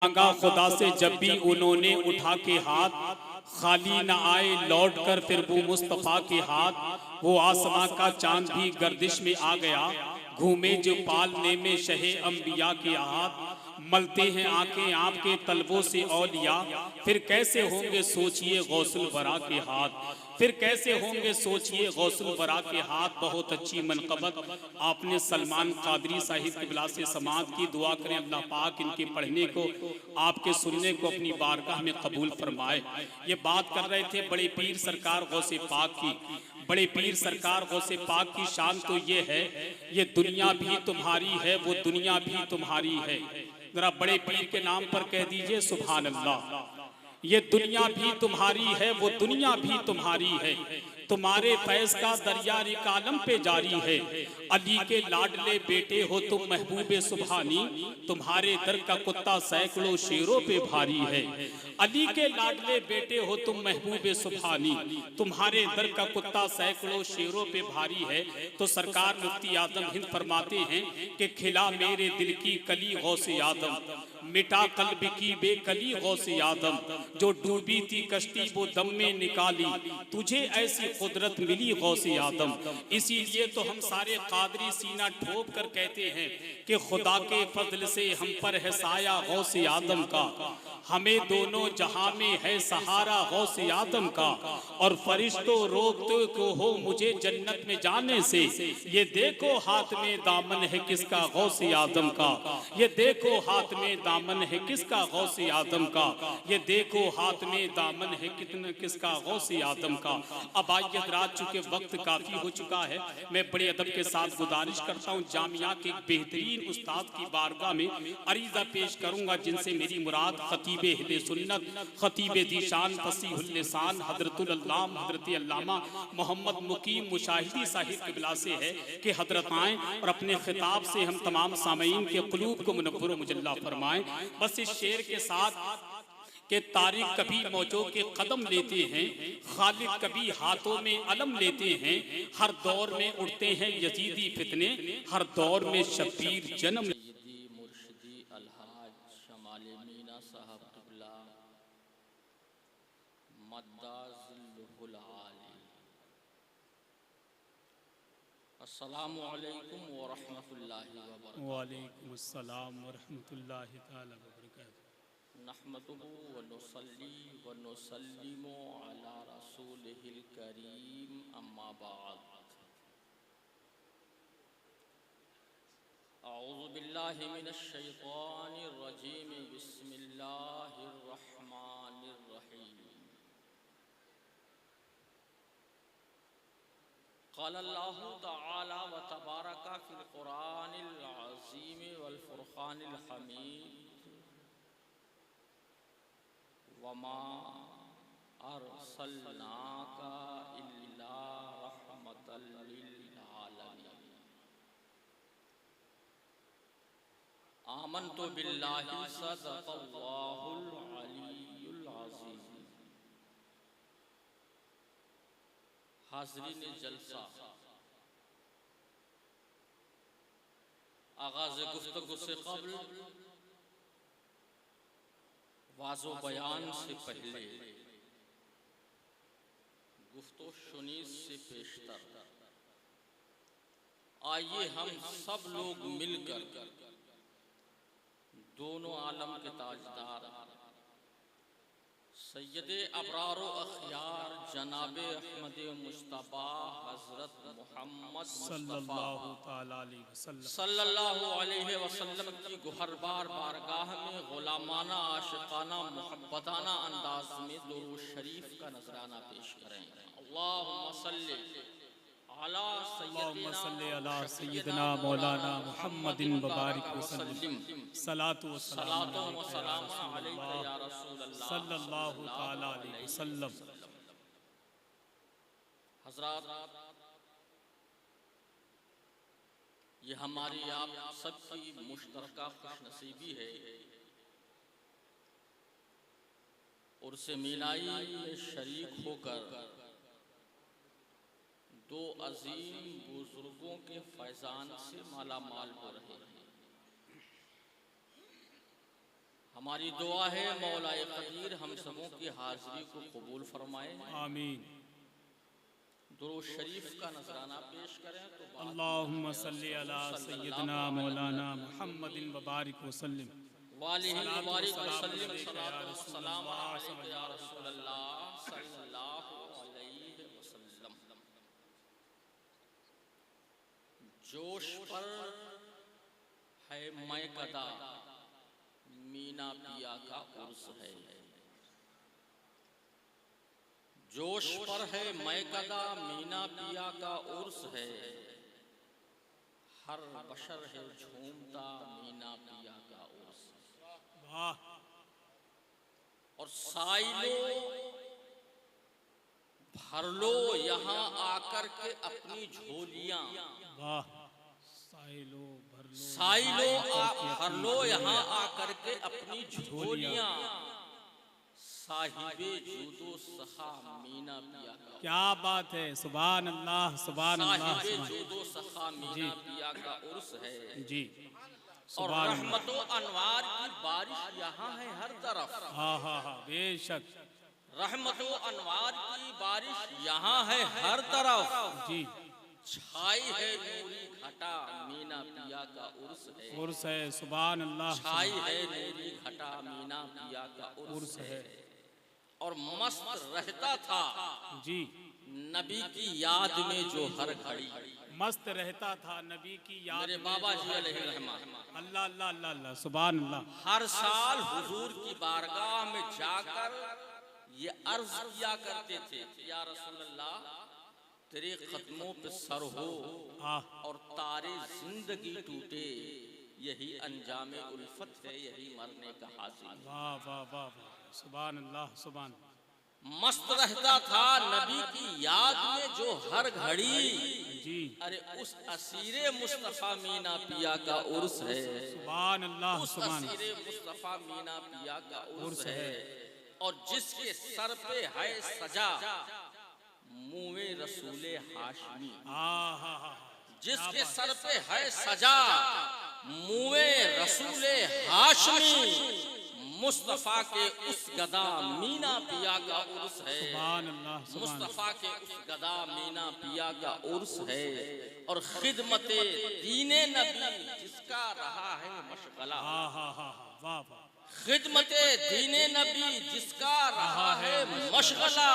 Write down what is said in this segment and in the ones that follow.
मांगा खुदा से जब भी उन्होंने उठा के हाथ, खाली न आए लौट कर फिर वो मुस्तफ़ा के हाथ। वो आसमां का चांद भी गर्दिश में आ गया, घूमे जो पालने में शहे अंबिया के हाथ। मलते हैं आंखें आपके तलवों से औलिया, फिर कैसे होंगे सोचिए गौसुल वरा के हाथ। फिर कैसे होंगे सोचिए गौसुल वरा के हाथ। बहुत अच्छी मनक़बत आपने सलमान कादरी साहिब क़िबला से समाअत की। दुआ करें अल्लाह पाक इनके पढ़ने को, आपके सुनने को अपनी बारगाह में कबूल फरमाए। ये बात कर रहे थे बड़े पीर सरकार गौसे पाक की। बड़े पीर सरकार गौसे पाक की शान तो ये है, ये दुनिया भी तुम्हारी है वो दुनिया भी तुम्हारी है। जरा बड़े पीर के नाम पर कह दीजिए सुभान अल्लाह। ये दुनिया भी तुम्हारी है वो दुनिया भी तुम्हारी है। तुम्हारे फैज़ का दरिया रिकालम पे जारी है। अली के लाडले बेटे हो तुम महबूबे सुभानी, तुम्हारे दर का कुत्ता सैकड़ों शेरों पे भारी है। अली के लाडले बेटे हो तुम महबूबे सुभानी, तुम्हारे दर का कुत्ता सैकड़ों शेरों पे भारी है। तो सरकार मुफ्ती आजम हिंद फरमाते हैं कि खिला मेरे दिल की कली गौसे आदम, मिटा कल्ब की बेकली गौसे आदम। जो डूबी थी कश्ती वो दम में निकाली, तुझे ऐसी कुदरत मिली गौसे आदम। इसीलिए तो हम सारे कादरी सीना ठोक कर कहते हैं कि खुदा के फजल से हम पर है साया गौसे आदम का। हमें दोनों जहां में है सहारा गौसे आदम का। और फरिश्तों रोकते को हो मुझे जन्नत में जाने से, ये देखो हाथ में दामन है किसका गौसे आदम का। ये देखो हाथ में दामन है किसका गौसे आदम का। ये देखो हाथ में दामन है कितना किसका गौसे आदम का। अब आयत रात चुके वक्त काफी हो चुका है, मैं बड़े अदब के साथ गुजारिश करता हूँ जामिया के एक बेहतरीन उस्ताद की बारगाह में अरीजा पेश करूंगा, जिनसे मेरी मुराद खतीबे अहले सुन्नत, खतीबे दीशान फसीहुल लिसान हजरतुल अल्लाम हजरत अल्लामा मोहम्मद मुकीम मुशाहिदी साहिब क़िबला से है कि हजरत आएँ और अपने खिताब से हम तमाम सामईन के क़ुलूब को मुनव्वर मुजल्ला फरमाएं। बस इस शेर के साथ कि तारिक कभी मौजों के कदम लेते हैं, खालिद कभी हाथों में अलम लेते हैं। हर दौर में उठते हैं यजीदी फितने, हर दौर में शब्बीर जन्म। मुर्शिदी अलहाज शमाल मीना साहब क़िबला मद्दाज़िल्लुहुल आली। अस्सलामु अलैकुम व रहमतुल्लाहि व बरकातुहू। वालेकुम अस्सलाम व रहमतुल्लाहि तआला व बरकातुहू। नहमदुहु व नुसल्ली व नुसल्लिमु अला रसूलिहिल करीम, अम्मा बाद। अऊज़ु बिल्लाहि मिनश शैतानिर रजीम, बिस्मिल्लाहिर रहमानिर रहीम। क़ाल अल्लाहु तआला व तबारका फ़िल क़ुरानिल अज़ीम वल फ़ुरक़ानिल हमीद, वमा अरसलनाका इल्ला रहमतल लिल आलमीन। आमनतु बिल्लाहि सदक़ल्लाहुल अलीयुल अज़ीम। हाज़रीन जलसा, आगाज़ गुफ्तगू से क़ब्ल वाज़ो बयान से पहले गुफ्तो शुनीस से पेशतर आइए हम सब लोग मिलकर दोनों आलम के ताजदार सैयदे अबरार व अख़यार जनाबे अहमद मुस्तफ़ा हज़रत मोहम्मद सल्लल्लाहु अलैहि वसल्लम की गुहरबार बारगाह में ग़ुलामाना आशिक़ाना मुहब्बताना अंदाज में दुरूद शरीफ का नजराना पेश करें। अल्लाहुम्मा सल्ली अला सय्यिदिना मौलाना मुहम्मदिन व बारिक वसल्लिम। सलातो व सलाम अलैका या रसूल अल्लाह सल्लल्लाहु तआला अलैहि वसल्लम। हज़रात, ये हमारी आप सबकी मुश्तरका खुशनसीबी है उर्स मीनाई में शरीक होकर दो अजीम बुजुर्गों के फैज़ान से माला माल हो रहे हैं। हमारी दुआ है मौलाए कदीर हम सबों की हाजिरी को कबूल फरमाए। आमीन। दुरूद शरीफ का नजराना पेश करें तो अल्लाहुम्मा सल्ली अला सय्यदना मौलाना मुहम्मदिन व बारिक वसल्लम वालिही सलातो मुबारक सलाम वसल्लम अलैका या सलातो रसूल सलाम अल्लाह अलैका या रसूल अल्लाह सल्लल्लाहु अलैहि वसल्लम। जोश पर है मैं कदा मीना पिया का उर्स है। जोश पर है मैं कदा मीना पिया का उर्स है। हर बशर है झूमता मीना पिया का उर्स। वाह। और साइलो भर लो यहाँ आकर के अपनी झोलियां। वाह। साइलो भर लो, साइलो भर लो यहाँ आकर के अपनी झोलियां। साहिबे जूदो सखा मीना पिया का। क्या बात है। सुभान अल्लाह सुभान अल्लाह। साहिबे जूदो सखा मीना पिया का उर्स है जी। और रहमतो अनवार की बारिश यहाँ है हर तरफ। हाँ हाँ हाँ बेशक। रहमतो अनवार की बारिश यहाँ है हर तरफ। जी। छाई है नूरी घटा मीना पिया का उर्स है। उर्स है। सुभान अल्लाह। छाई है नूरी घटा मीना पिया का उर्स है। और मस्त रहता था जी नबी की याद में जो हर घड़ी। मस्त रहता था नबी की याद मेरे में बाबा जो जी अलैहि रहमान अल्लाह अल्लाह अल्लाह अल्लाह सुभान अल्लाह। हर साल हुजूर की बारगाह में जाकर ये अर्ज किया करते थे या रसूल अल्लाह तेरे कदमों पे सर हो और तारे जिंदगी टूटे यही अंजाम उल्फत है यही मरने का हासिल। वाह वाह वाह वाह सुभान अल्लाह सुभान। मस्त रहता था नबी की याद में जो हर घड़ी। जी। अरे उस असीरे मुस्तफा मीना पिया का उर्स है। सुभान अल्लाह उस सुभान। असीरे मुस्तफा मीना पिया का उर्स है। और जिसके सर पे है सजा मुँह रसूले हाशमी। जिसके सर पे है सजा मुँह रसूले हाशमी। मुस्तफा के उस गदा मीना पिया का उर्स है। सुभान अल्लाह सुभान। मुस्तफा के उस गदा मीना पिया का उर्स है। और खिदमते दीने नबी जिसका रहा है मशगला। वाह वाह। खिदमते दीने नबी जिसका रहा है मशगला।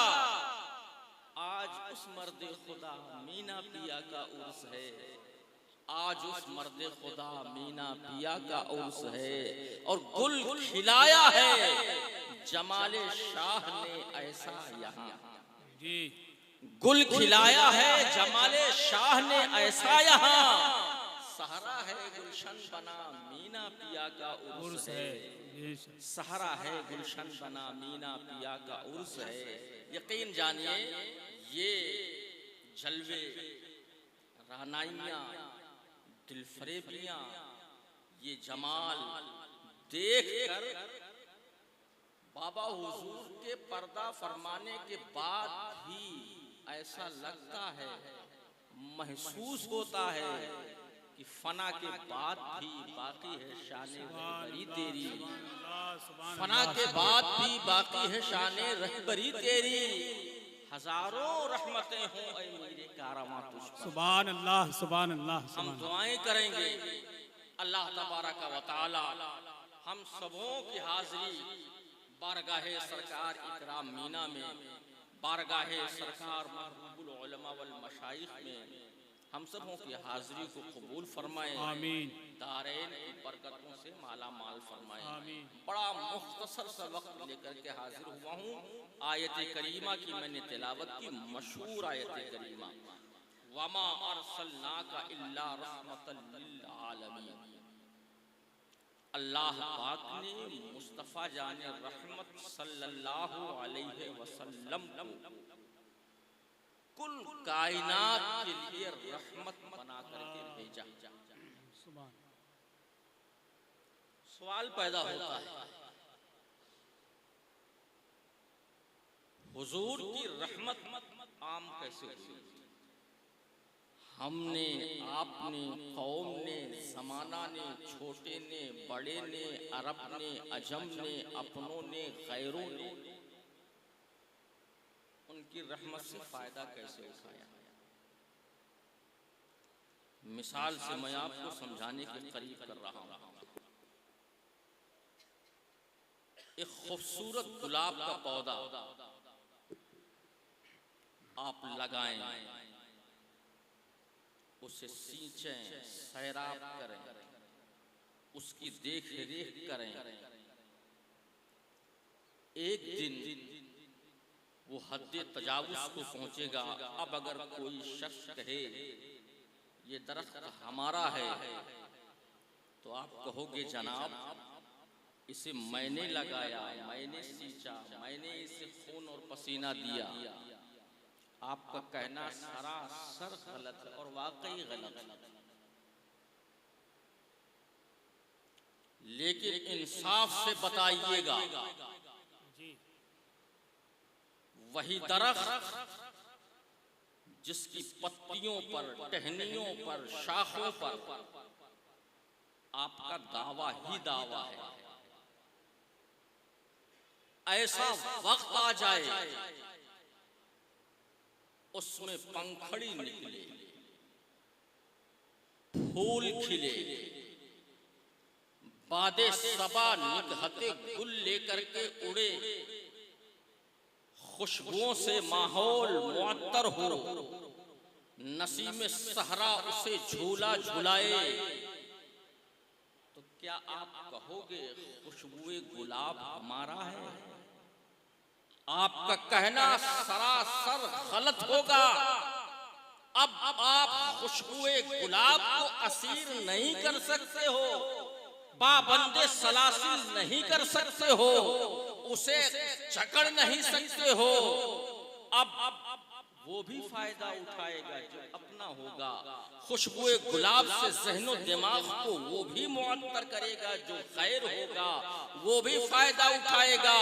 आज उस मर्द खुदा मीना पिया का उर्स है। आज उस मर्द खुदा मीना पिया का उर्स है। और गुल खिलाया है जमाले शाह ने ऐसा यहाँ। जी। गुल खिलाया है जमाले शाह ने ऐसा यहाँ। सहरा है गुलशन बना मीना पिया का उर्स है। सहरा है गुलशन बना मीना पिया का उर्स है। यकीन जानिए ये जलवे रानाइयाँ दिलफरेबियाँ ये जमाल देख कर बाबा हुजूर के पर्दा फरमाने के बाद भी ऐसा लगता है महसूस होता है कि फना के बाद भी बाकी है शाने रहबरी तेरी। फना के बाद भी बाकी है शाने रहबरी तेरी। हजारों रहमतें हों ऐ मेरे कारमा तुझ पर। सुभान अल्लाह सुभान अल्लाह। हम दुआएं करेंगे अल्लाह तबारक व तआला हम सबों की हाजिरी बारगाहे सरकार इकराम मीना में बारगाहे सरकार महबूबुल उलमा वल मशाइख में हम सबों की हाजिरी को कबूल फरमाए। आमीन। दारैन की बरकतों से माला माल फरमाए। आमीन। बड़ा मुख्तसर सा वक्त लेकर के हाजिर हुआ हूँ। आयत करीमा की मैंने तिलावत की मशहूर आयत करीमा वमा अरसलनाका इल्ला रहमतल लिल आलमीन। अल्लाह पाक ने मुस्तफ़ा जाने रहमत सल्लल्लाहु अलैहि वसल्लम को कुल कायनात के लिए रहमत बना करके भेजा। सवाल पैदा होता है हुजूर की रहमत आम कैसे हुई। हमने, आपने, कौम ने, जमाना ने, छोटे ने, बड़े ने, अरब ने, अजम ने, अपनों ने, गैरों ने उनकी रहमत से फायदा कैसे उठाया। मिसाल से मैं आपको समझाने के करीब कर रहा हूं। एक खूबसूरत गुलाब का पौधा आप लगाएं, उसे सींचें, सैराब करें, उसकी देख रेख करें। एक दिन वो हद्दे तजावुज को पहुंचेगा। अब अगर कोई शख्स कहे ये दरख्त हमारा है, तो आप कहोगे जनाब इसे मैंने लगाया, मैंने सींचा, मैंने इसे खून और पसीना दिया। आपका कहना सरासर गलत है और वाकई गलत है। लेकिन इंसाफ से बताइएगा, वही दरख्त जिसकी पत्तियों पर, टहनियों पर, शाखों पर आपका दावा ही दावा है, ऐसा वक्त आ जाए उसमें पंखड़ी निकले, फूल खिले, बादे सबा निगहते गुल लेकर के उड़े, खुशबुओं से माहौल मुअत्तर हो, नसीम सहरा उसे झूला झुलाए, तो क्या आप कहोगे खुशबुए गुलाब हमारा है? आपका कहना सरासर गलत होगा। अब आप खुशबुए गुलाब को असीर नहीं कर सकते हो, पाबंदे सलासिल नहीं कर सकते हो, उसे जकड़ नहीं सकते हो। अब वो भी फायदा उठाएगा जो अपना होगा। खुशबुए गुलाब से ज़हनो दिमाग को वो भी मुअत्तर करेगा जो खैर होगा, वो भी फायदा उठाएगा।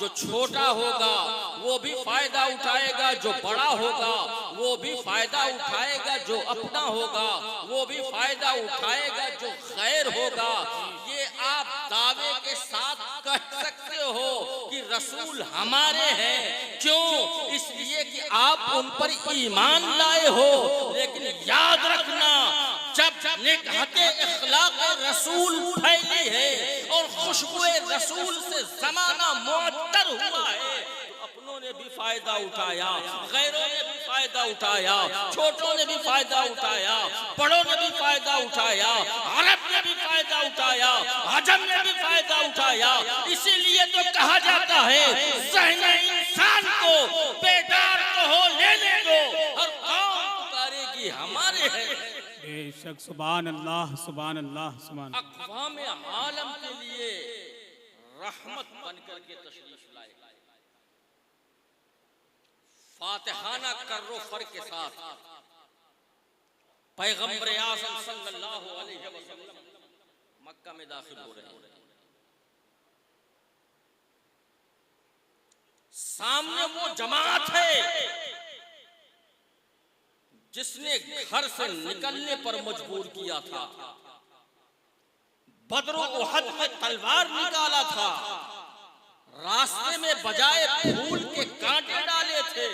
जो छोटा होगा वो भी फायदा उठाएगा, जो बड़ा होगा वो भी फायदा उठाएगा, जो अपना होगा वो भी फायदा उठाएगा, जो खैर होगा। ये आप दावे के साथ कह सकते हो कि रसूल हमारे हैं। क्यों? इसलिए कि आप उन पर ईमान लाए हो। लेकिन याद रखना, जब निकहते इखलाक रसूल फैली है और खुशबुए रसूल से जमाना मुअत्तर हुआ है, तो अपनों ने भी फायदा उठाया, गैरों ने भी फायदा उठाया, छोटों ने भी फायदा उठाया, बड़ों ने भी फायदा उठाया, अरब ने भी फायदा उठाया, अजम ने भी फायदा उठाया। इसीलिए तो कहा जाता है ज़हन इंसान को बेदार कहो, लेने दो, और कौन पुकारेगी हमारे हैं। बेशक, सुभान अल्लाह, सुभान अल्लाह, सुभान। अक़वाम आलम के लिए रहमत बनकर के तशरीफ लाए, फातिहाना कर्रो फर के साथ पैगंबर आज़म सल्लल्लाहु अलैहि वसल्लम मक्का में दाखिल हो रहे हैं। सामने वो जमात है जिसने घर से निकलने पर मजबूर किया था, बद्र और उहद में तलवार निकाला था, रास्ते में बजाय फूल के कांटे डाले थे,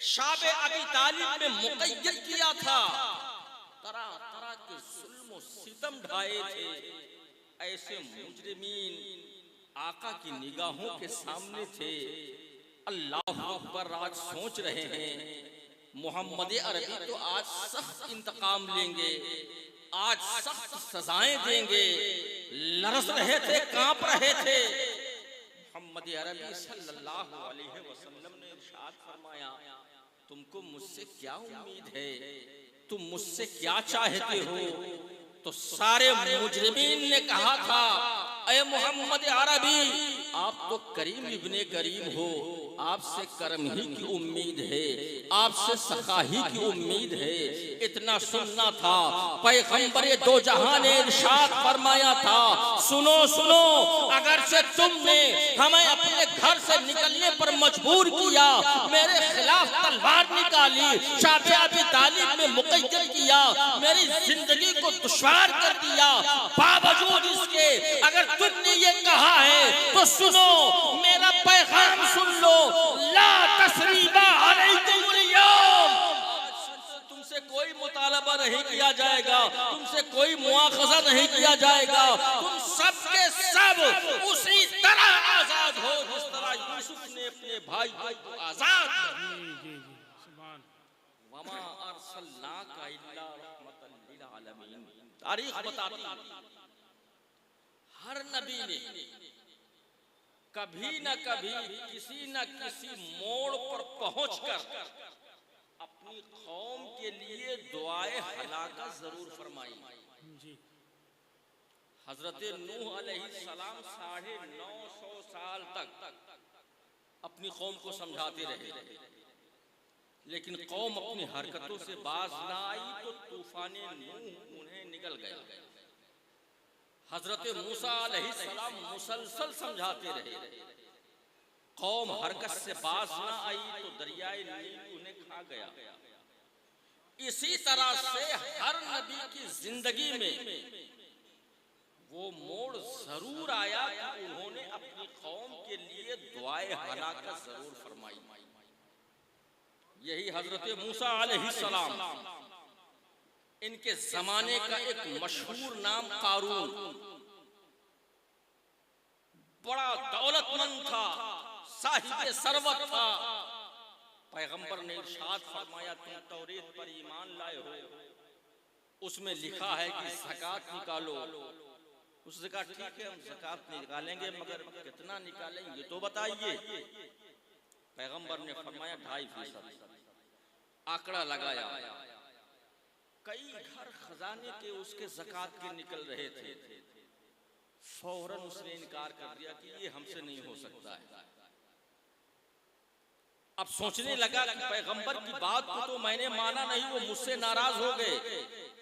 शाबे अबी तालिब में मुक़य्यद किया था, तरह तरह के जुल्म और सितम ढाए थे। ऐसे मुजरिमीन आका की निगाहों के सामने थे। अल्लाह अकबर, आज सोच रहे हैं मोहम्मद अरबी तो आज सख्त इंतकाम लेंगे, आज सख्त सजाएं देंगे। लरस रहे थे, कांप रहे थे। मोहम्मद अरबी सल्लल्लाहु अलैहि वसल्लम ने इरशाद फरमाया, तुमको मुझसे क्या उम्मीद है, तुम मुझसे क्या चाहते हो? तो सारे मुजरिमीन ने कहा था, अय मोहम्मद अरबी, आप तो करीम इब्ने करीम हो, आपसे करम ही की उम्मीद है, आपसे सखा ही की उम्मीद है। इतना सुनना था, पैगंबरे दो जहां ने इरशाद फरमाया था, सुनो सुनो, अगर से तुमने हमें अपने घर से से निकलने पर मजबूर किया, मेरे खिलाफ तलवार निकाली, शाबे अबी तालिब में मुक़य्यद किया, मेरी जिंदगी को दुश्वार कर दिया। बावजूद इसके अगर तुमने ये कहा है तो सुनो, मेरा पैगाम सुन लो, ला तस्रीबा अलैकुमुल यौम, तुमसे कोई मुतालबा नहीं किया जाएगा, तुमसे कोई मुआखजा नहीं किया जाएगा, तुम सब के सब उसी तरह आजाद हो जिस तरह यूसुफ ने अपने भाई को आजाद किया। वमा अरसलनाका इल्ला रहमतल लिल आलमीन। तारीख बताती है हर नबी ने कभी न कभी किसी न किसी मोड़ पर पहुंचकर अपनी कौम के लिए दुआए हलाकत जरूर फरमाई। हजरत नूह अलैहिस्सलाम 950 साल तक अपनी कौम को समझाते रहे, लेकिन कौम अपनी हरकतों से बाज ना आई तो तूफान नूह उन्हें निगल गया। हजरत मूसा अलैहिस्सलाम मुसलसल समझाते रहे, कौम हरकत से बाज ना आई तो दरियाए नील उन्हें खा गया। इसी तरह से हर नबी की जिंदगी में वो मोड़ जरूर आया कि उन्होंने अपनी कौम के लिए दुआए हलाकत जरूर फरमाई। यही हजरत मूसा अलैहिस्सलाम, इनके जमाने का एक मशहूर नाम कारून, बड़ा दौलतमंद था, साहिब सरवत था। पैगंबर ने इरशाद फरमाया, तुम तौरेत पर ईमान लाए हो, उसमें लिखा है कि ज़कात निकालो। उसने कहा ठीक है, हम ज़कात निकालेंगे, मगर कितना निकालेंगे तो बताइए। पैगंबर ने फरमाया 2.5% आंकड़ा लगाया। कई घर खजाने के उसके ज़कात के निकल रहे थे, फौरन उसने इनकार कर दिया कि ये हमसे नहीं हो सकता है। अब सोचने लगा कि पैगंबर की बात को तो मैंने माना नहीं, वो मुझसे नाराज हो गए,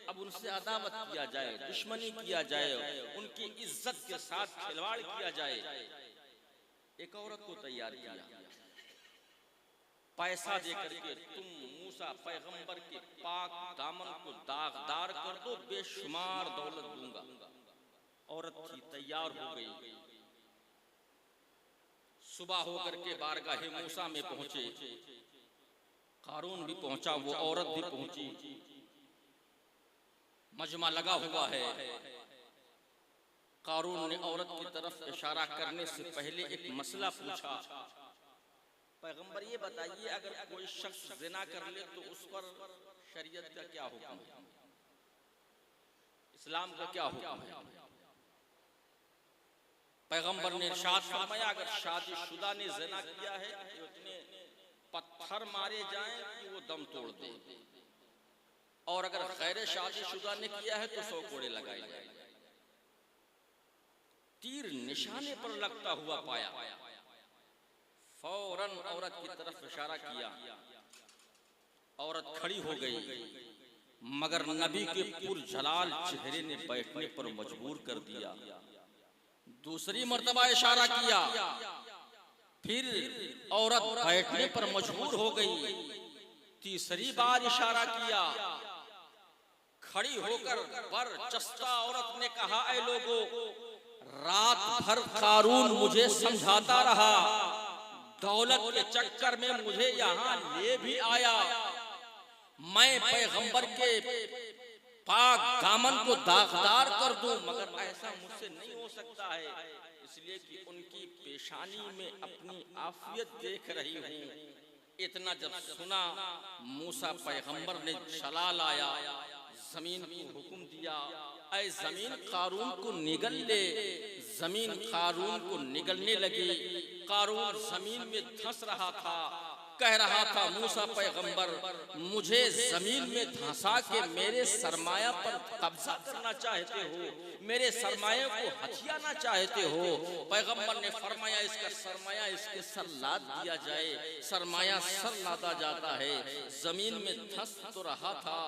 अब उनसे अदावत किया जाए, दुश्मनी किया जाए, उनकी इज्जत के साथ खिलवाड़ किया जाए। एक औरत को तैयार किया, पैसा देकर के तुम मूसा पैगंबर के पाक दामन को दागदार कर दो, बेशुमार दौलत दूंगा। औरत थी, तैयार हो गई। सुबह होकर के बारगाहे मूसा में पहुंचे, कारून भी पहुंचा, वो औरत भी पहुंची। मजमा लगा हुआ है। कारून ने औरत की तरफ इशारा करने से पहले एक मसला पूछा, पैगंबर ये बताइए, अगर कोई शख्स जिना कर ले तो उस पर शरीयत का क्या हुक्म है, इस्लाम का क्या हुक्म है? पैगंबर ने इरशाद फरमाया, अगर शादीशुदा ने जिना किया है तो इतने पत्थर मारे जाएं कि वो दम तोड़ दे, और अगर गैर शादीशुदा ने किया है तो 100 कोड़े लगाए जाए। तीर निशाने पर लगता हुआ पाया, फौरन औरत की तरफ इशारा किया। औरत खड़ी हो गई, मगर नबी के पुरजलाल चेहरे ने बैठने पर मजबूर कर दिया। दूसरी मर्तबा इशारा किया, फिर औरत बैठने पर मजबूर हो गई। तीसरी बार इशारा किया, खड़ी होकर बरचस्ता औरत ने कहा, ऐ लोगों, रात भर कारून मुझे समझाता रहा, दौलत के चक्कर में मुझे यहाँ ले भी आया, मैं पैगंबर के पाक दामन को दागदार कर दूं, मगर ऐसा मुझसे नहीं हो सकता है, इसलिए कि उनकी पेशानी में अपनी आफियत देख रही हूँ। इतना जब सुना, मूसा पैगंबर ने चला लाया, जमीन को हुक्म दिया, ऐ जमीन कारून को निगल ले। जमीन कारून को निगलने लगी। कारून जमीन में धंस रहा था, कह रहा था मूसा पैगंबर, मुझे जमीन में धंसा के मेरे सरमाया पर कब्जा करना चाहते हो, मेरे सरमाया को हथियाना चाहते हो। पैगंबर ने फरमाया इसका सरमाया इसके सर लाद दिया जाए। सरमाया सर लादा जाता है। जमीन में धंस तो रहा था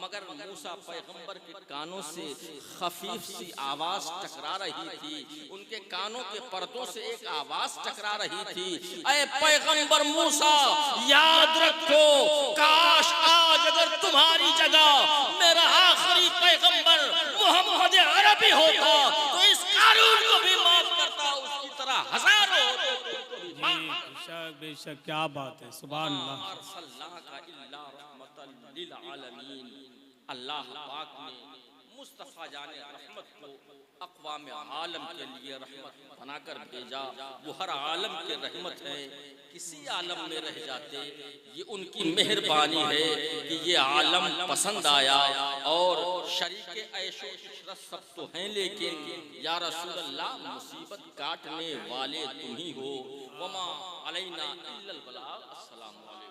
मगर मूसा पैगंबर के कानों से खफीफ सी आवाज टकरा रही थी, उनके कानों के पर्दों से एक आवाज टकरा रही थी, ऐ पैगंबर मूसा याद रखो, काश आज अगर तुम्हारी जगह मेरा आखिरी पैगंबर मोहम्मद अरबी होता तो इस कानून को भी माफ करता, उसकी तरह हजारों होते। बेशक बेशक, क्या बात है, सुभान अल्लाह। अल्लाह पाक ने मुस्तफा जाने रहमत को अक़वाम आलम के लिए रहमत बनाकर भेजा। वो हर आलम के रहमत है, किसी आलम में रह जाते ये उनकी मेहरबानी है कि ये आलम पसंद आया। और शरीके ऐशो इशरत सब तो हैं लेकिन या रसूल अल्लाह मुसीबत काटने वाले तुम ही हो। वमा अलैना इल्लल बलाग। अस्सलाम वालेकुम।